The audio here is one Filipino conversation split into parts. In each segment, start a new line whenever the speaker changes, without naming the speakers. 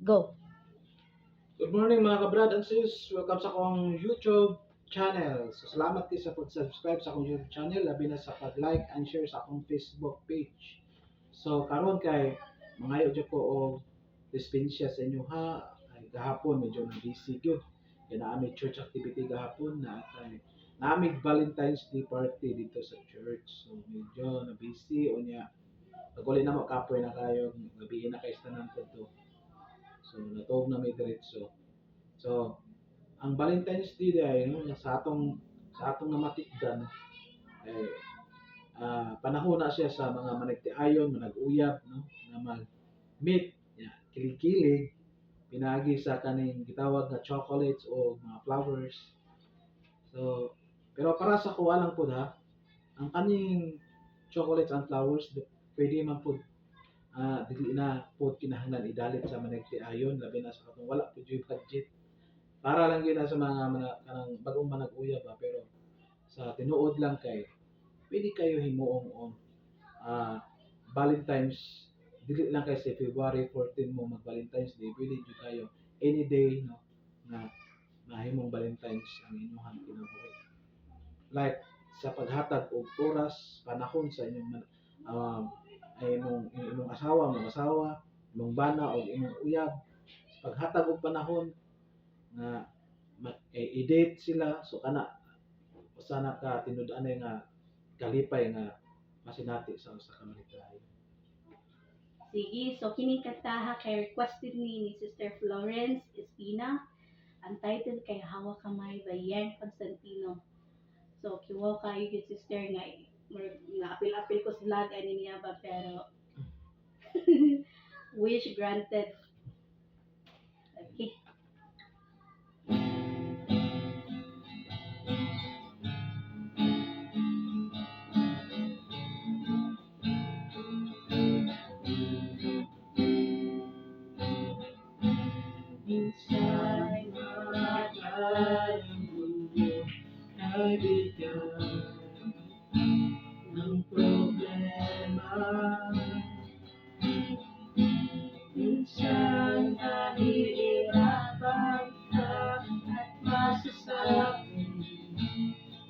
Go.
Good morning mga kabrad and sis. Welcome sa akong YouTube channel. So, salamat kayo sa pag-subscribe sa akong YouTube channel, labi na sa pag-like and share sa akong Facebook page. So, karon kay mangayo dyan ko o dispensya sa inyo ha. Ay, gahapon medyo na busy gyud. Kaya naamig church activity gahapon na atay. Naamig Valentine's Day party dito sa church. So, medyo na busy o niya. Pag uli na mo kapoy na kayo, gabihin na kayo sa tanan ko to. So, natuog na may diretso. So, ang Valentine's Day ay no, sa atong namatikdan eh panahon na siya sa mga managtiayon, manag-uyab no, na mag-meet, kilig-kilig pinagi sa kaning gitawag nga chocolates o mga flowers. So, pero para sa kuha lang po ha, ang kaning chocolates and flowers pwede man po dili na po kinahanglan idalit sa managtiayon labi na sa katong wala po yung budget para lang yun sa mga kanang bagong manag-uyab ba pero sa tinuod lang kay pwede kayo himuong on Valentine's dili lang kay sa February 14 mo mag Valentine's Day pwede jud kayo any day no na mahimong Valentine's ang inyong kinabuhi like sa paghatag og oras panahon sa inyong ay imong asawa, imong bana o imong uyab sa paghatag og panahon nga i-date sila so kana usa na ka tinud-anay nga kalipay nga masinati sa usa ka manigkayo.
Sige, so kining kantaha kay requested ni Sister Florence Espina. Ang title kay Hawa Kamay by Yan Constantino. So kiwa kayo yung sister nga apil-apil ko sa vlog ani niya ba pero wish granted. Okay.
Minsan matay ang mundo ay bigyan ng problema. Minsan nahihirapan ka at masasabi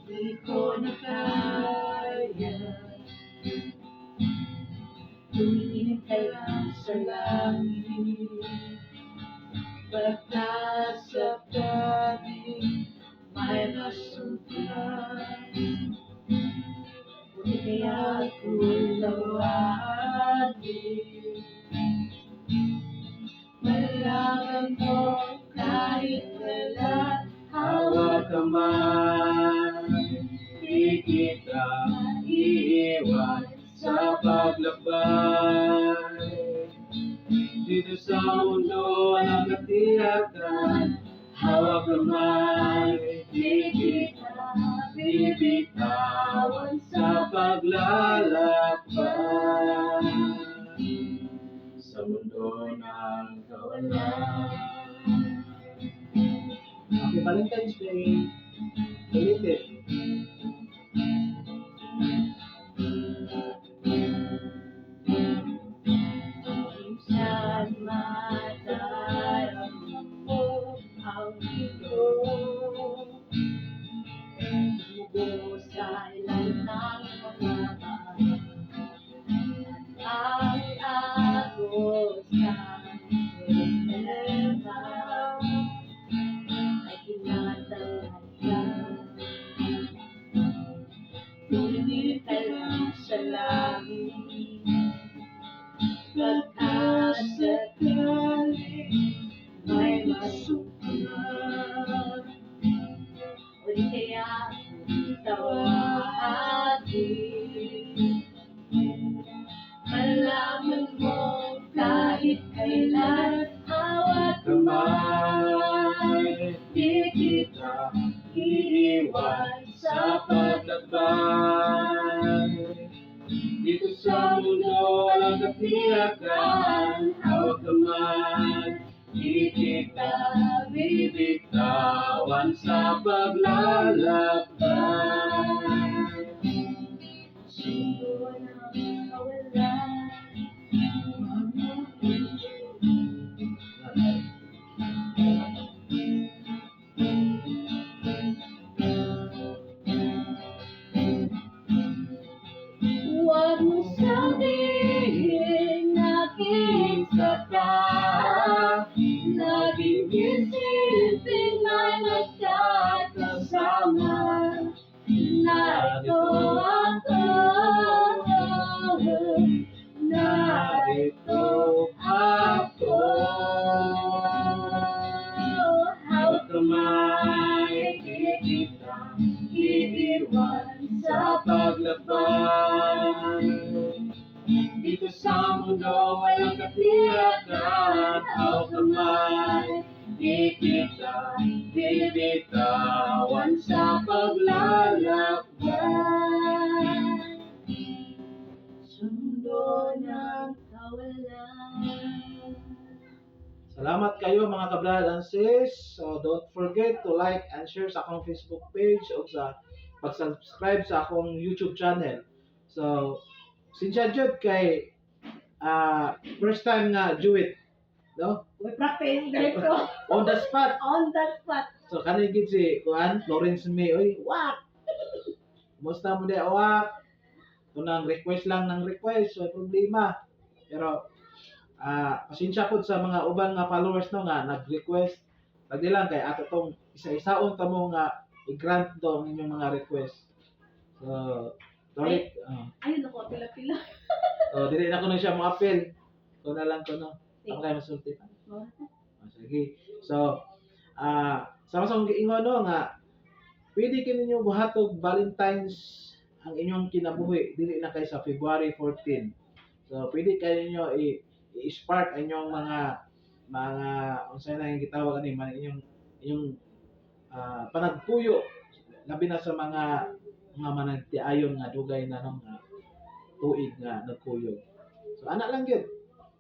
di ko na kaya. Tumingin ka lang sa langit pag nasa tabi may masukan. Kaya ako'y lawagin malaman mo kahit kailan hawak kamay di kita iiwan sa paglabay dito sa mundo walang katiyakan hawak kamay di kita bibitawan sa paglalakbay sa mundo ng kawalan. Happy Valentine's Day! Ulitin. Minsan madarama mo ang mundo tumubo sa ilan ng mga ang agos ng problema ay kinatalayan. Tumingin ka lang sa langit pagkasakali may masukan o di kaya tawagin malaman mo kahit kailan hawak kamay di kita iiwan sa paglakbay dito sa mundo walang katiyakan hawak kamay di kita bibitawan sa paglalakbay sundo ng kawalan kamay, di kita bibitawan sa paglalakbay. Sundo ng
kawalan.
Salamat kayo mga kabrad and sis. So don't forget to like and share sa akong Facebook page o sa pag-subscribe sa akong YouTube channel. So sinsya jud kay first time nga do it, no?
We practice dito.
On the spot.
On the spot.
So kanay gid si kuan Florence May, oy, wak. Musta mo di wak? Kunang request lang ng request, may problema. Pero pasensya po sa mga ubang nga followers no nga nag-request. Lagi lang kay ato tong isa-isaon ta mo nga i-grant do ang inyong mga request. So, sorry.
Ayun ako, pila-pila.
So, dili na ko na siya mo appeal. Ko na lang ko no. Ako kayo masulti. Sige. So, sama-sama giingon no nga pwede kininyo buhatog Valentine's ang inyong kinabuhi dili na kay sa February 14. So, pwede kayo ninyo i-spark ang inyong mga unsay na yung gitawag ani man inyong panagpuyo labi na sa mga managtiayon nga dugay na nung tuig nga nagkuyog. So ana lang gyud.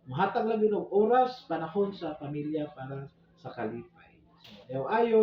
Muhatag lang gyud og oras, panahon sa pamilya para sa kalipay. So, ayo.